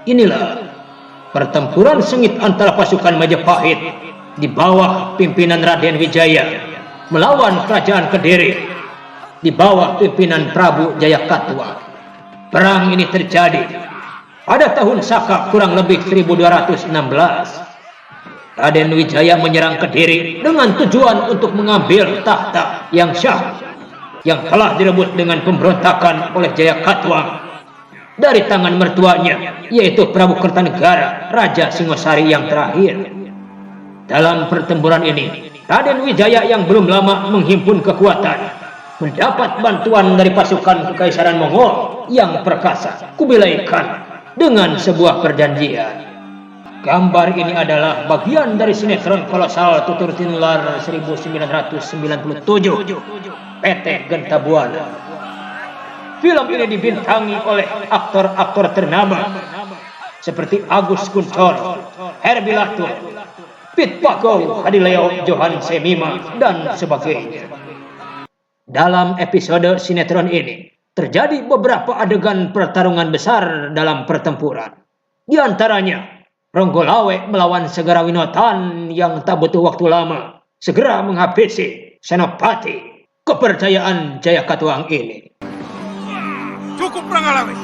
Inilah pertempuran sengit antara pasukan Majapahit di bawah pimpinan Raden Wijaya melawan kerajaan Kediri di bawah pimpinan Prabu Jayakatwa. Perang ini terjadi pada tahun Saka kurang lebih 1216. Raden Wijaya menyerang Kediri dengan tujuan untuk mengambil tahta yang syah yang telah direbut dengan pemberontakan oleh Jayakatwa dari tangan mertuanya, yaitu Prabu Kertanegara, Raja Singosari yang terakhir. Dalam pertempuran ini, Raden Wijaya yang belum lama menghimpun kekuatan mendapat bantuan dari pasukan Kekaisaran Mongol yang perkasa, Kubilai Khan, dengan sebuah perjanjian. Gambar ini adalah bagian dari sinetron kolosal Tutur Tinular 1997, PT Genta Buana. Film ini dibintangi oleh aktor-aktor ternama seperti Agus Kuncoro, Herbie Latur, Pit Pago, Hadileo, Johan Semima, dan sebagainya. Dalam episode sinetron ini terjadi beberapa adegan pertarungan besar dalam pertempuran. Di antaranya Ronggolawe melawan Segara Winotan yang tak butuh waktu lama segera menghabisi senopati kepercayaan Jayakatwang ini. Cukup Ronggolawe,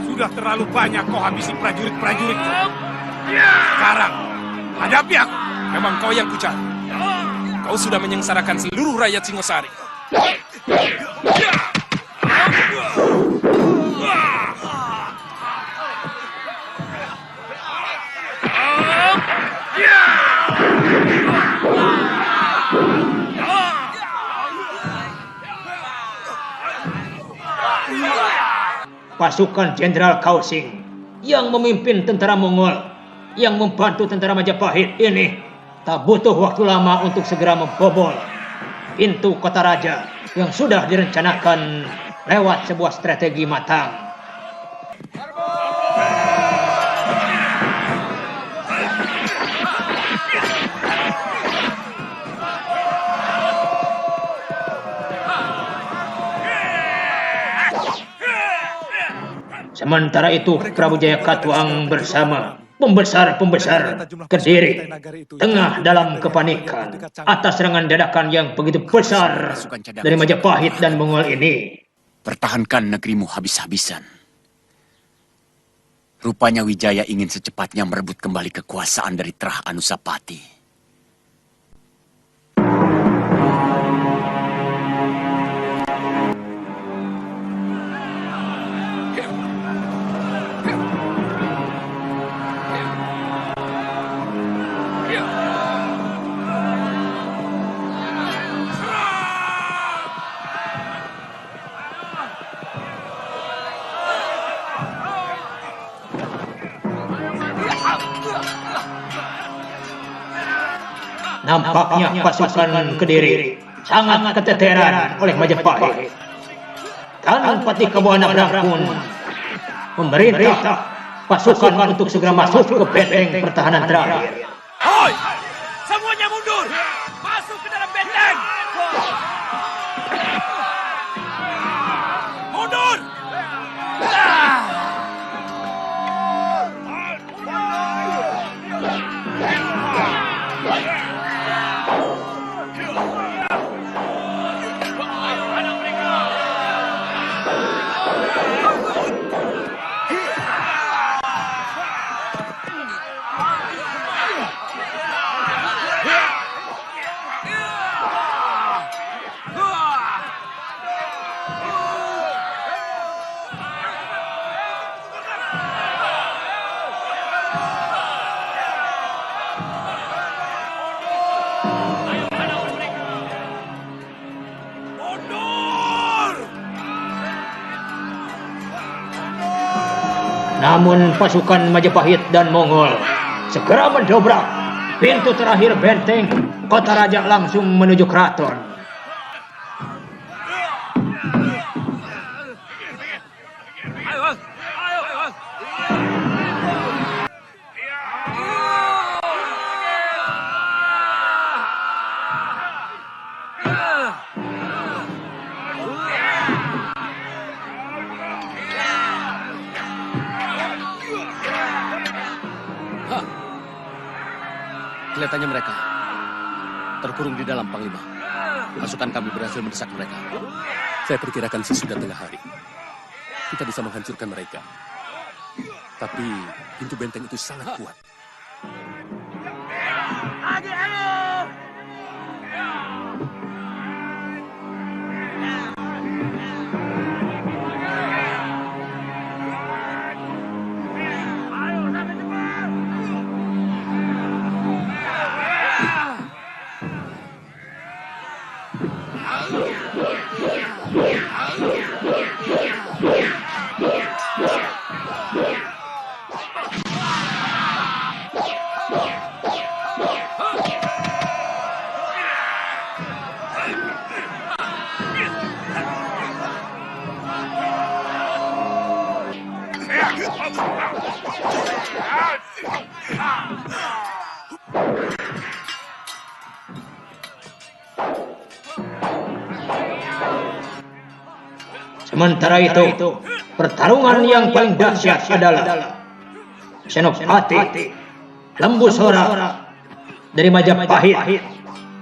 sudah terlalu banyak kau habisi prajurit-prajurit. Sekarang hadapi aku. Memang kau yang kucari. Kau sudah menyengsarakan seluruh rakyat Singosari. Pasukan Jenderal Kausing yang memimpin tentara Mongol yang membantu tentara Majapahit ini tak butuh waktu lama untuk segera membobol pintu kota raja yang sudah direncanakan lewat sebuah strategi matang. Sementara itu, Prabu Jayakatwang bersama pembesar-pembesar Kediri tengah dalam kepanikan atas serangan dadakan yang begitu besar dari Majapahit dan Mongol ini. Pertahankan negerimu habis-habisan. Rupanya Wijaya ingin secepatnya merebut kembali kekuasaan dari Trah Anusapati. Nampaknya pasukan Kediri sangat keteteran oleh Majapahit. Dan Patih Buana Brahkun memerintah pasukan untuk segera masuk ke benteng pertahanan terakhir. Hoi! Semuanya mundur! Masuk ke dalam benteng! Mundur! Namun pasukan Majapahit dan Mongol segera mendobrak pintu terakhir benteng kota raja langsung menuju keraton. Kelihatannya mereka terkurung di dalam, Panglima. Pasukan kami berhasil mendesak mereka. Saya perkirakan sesudah tengah hari kita bisa menghancurkan mereka. Tapi pintu benteng itu sangat kuat. Sementara itu, pertarungan yang paling dahsyat adalah Senopati Lembu Sora dari Majapahit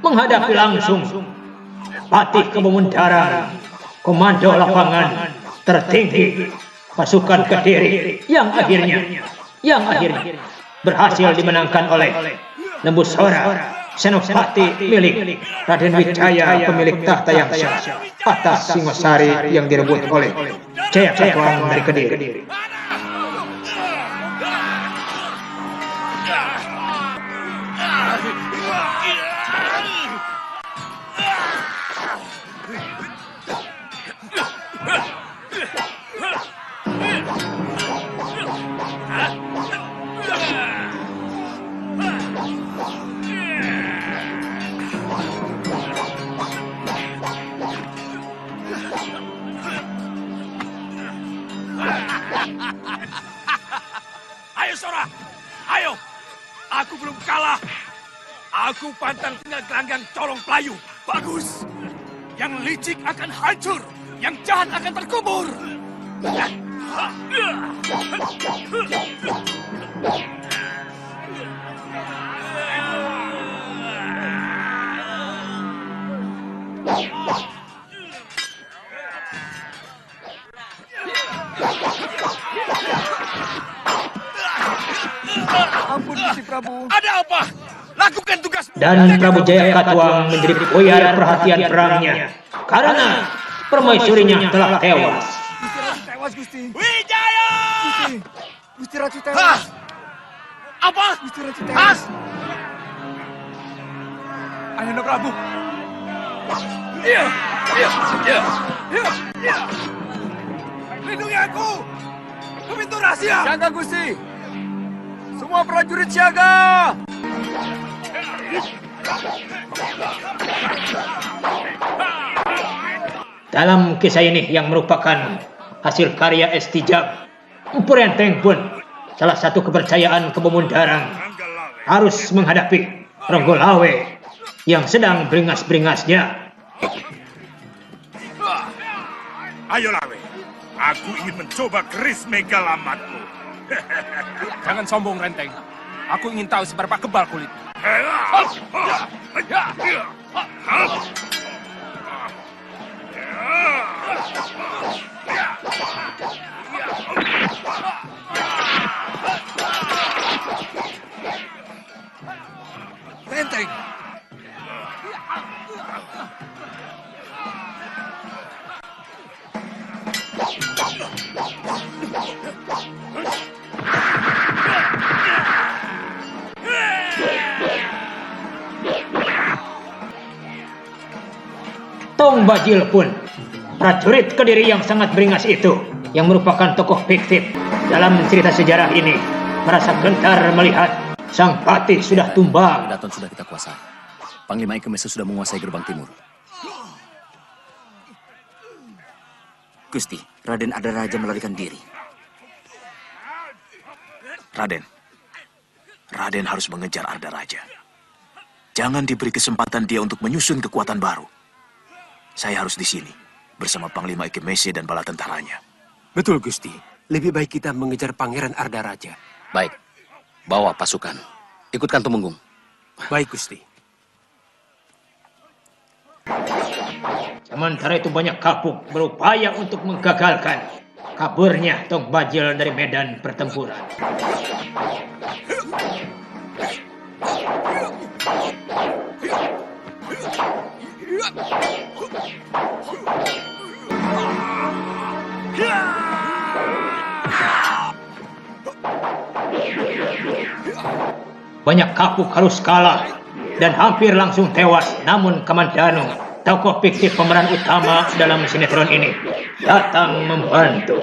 menghadapi langsung Patih Kebemundaran, komando lapangan tertinggi pasukan Kediri yang akhirnya berhasil dimenangkan oleh Lembu Sora, Senopati milik Raden Wijaya, pemilik tahta yang sah atas Singosari yang direbut oleh Jaya Katuang dari Kediri. Ayo Sora, ayo. Aku belum kalah. Aku pantang tinggal gelanggang colong pelayu. Bagus. Yang licik akan hancur, yang jahat akan terkubur. Ampun, Gusti Prabu. Ada apa? Lakukan tugas. Dan Prabu Jaya Katuang menjadi buyar perhatian perangnya karena permaisurinya telah tewas. Gusti Ratu tewas, Gusti. Wijaya! Gusti Ratu tewas. Apa? Gusti Ratu tewas. Ayahanda Prabu. Lindungi aku. Ke pintu rahasia. Jaga, Gusti. Semua prajurit siaga. Dalam kisah ini yang merupakan hasil karya Estijab, Empu Renteng pun salah satu kepercayaan Kebemundaran harus menghadapi Ronggolawe yang sedang beringas-beringasnya. Ayo Lawe, aku ingin mencoba keris megalamatmu. Jangan sombong, Renteng. Aku ingin tahu seberapa kebal kulit. Renteng. Tong Bajil pun, prajurit Kediri yang sangat beringas itu, yang merupakan tokoh fiktif dalam cerita sejarah ini, merasa gentar melihat sang patih sudah tumbang. Daton sudah kita kuasai. Panglima Ikemese sudah menguasai gerbang timur. Gusti, Raden Adaraja melarikan diri. Raden harus mengejar Ardaraja. Jangan diberi kesempatan dia untuk menyusun kekuatan baru. Saya harus di sini, bersama Panglima Ikemese dan bala tentaranya. Betul, Gusti. Lebih baik kita mengejar Pangeran Ardaraja. Baik, bawa pasukan. Ikutkan Tumenggung. Baik, Gusti. Sementara itu banyak kapuk berupaya untuk menggagalkan kaburnya Tong Bajil dari medan pertempuran. Banyak kapuk harus kalah dan hampir langsung tewas. Namun Kamandanu, tokoh fiktif pemeran utama dalam sinetron ini, datang membantu.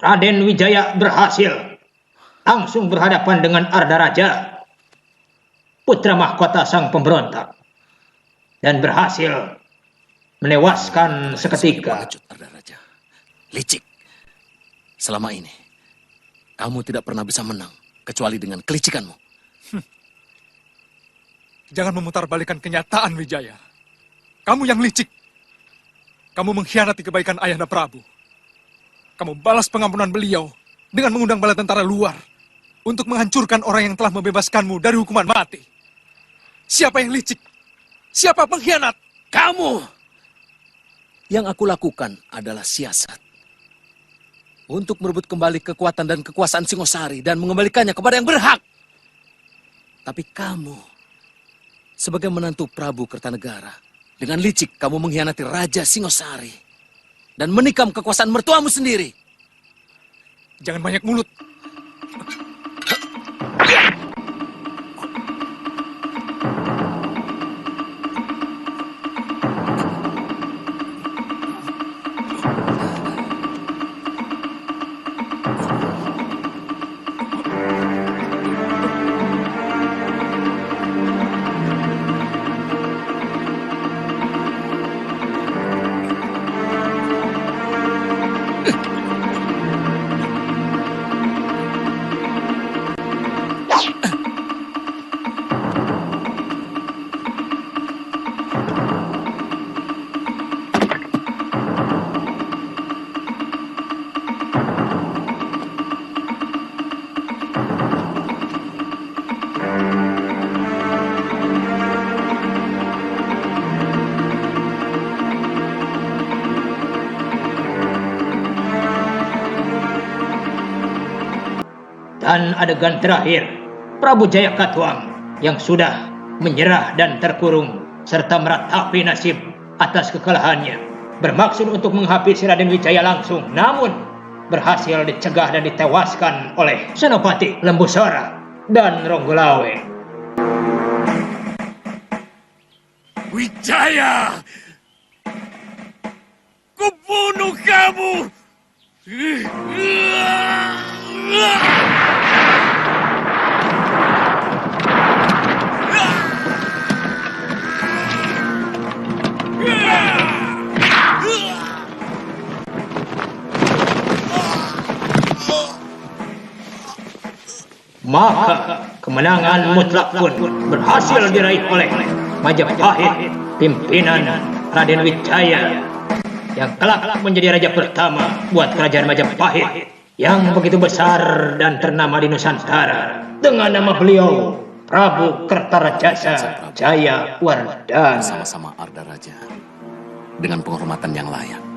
Raden Wijaya berhasil langsung berhadapan dengan Ardaraja, putra mahkota sang pemberontak, dan berhasil menewaskan seketika. Pengecut Ardaraja. Licik. Selama ini, kamu tidak pernah bisa menang, kecuali dengan kelicikanmu. Jangan memutarbalikkan kenyataan, Wijaya. Kamu yang licik. Kamu mengkhianati kebaikan Ayahanda Prabu. Kamu balas pengampunan beliau dengan mengundang bala tentara luar untuk menghancurkan orang yang telah membebaskanmu dari hukuman mati. Siapa yang licik? Siapa pengkhianat? Kamu! Yang aku lakukan adalah siasat. Untuk merebut kembali kekuatan dan kekuasaan Singosari dan mengembalikannya kepada yang berhak. Tapi kamu, sebagai menantu Prabu Kertanegara, dengan licik kamu mengkhianati Raja Singosari dan menikam kekuasaan mertuamu sendiri. Jangan banyak mulut. Dan adegan terakhir, Prabu Jaya Katuang yang sudah menyerah dan terkurung serta meratapi nasib atas kekalahannya, bermaksud untuk menghabisi Raden Wijaya langsung, namun berhasil dicegah dan ditewaskan oleh Senopati Lembusara dan Ronggolawe. Wijaya! Kubunuh kamu! Maka kemenangan mutlak pun berhasil diraih oleh Majapahit, pimpinan Raden Wijaya, yang kelak menjadi raja pertama buat kerajaan Majapahit yang begitu besar dan ternama di Nusantara dengan nama beliau Prabu Kertarajasa Jayawardhana. Sama-sama Ardaraja dengan penghormatan yang layak.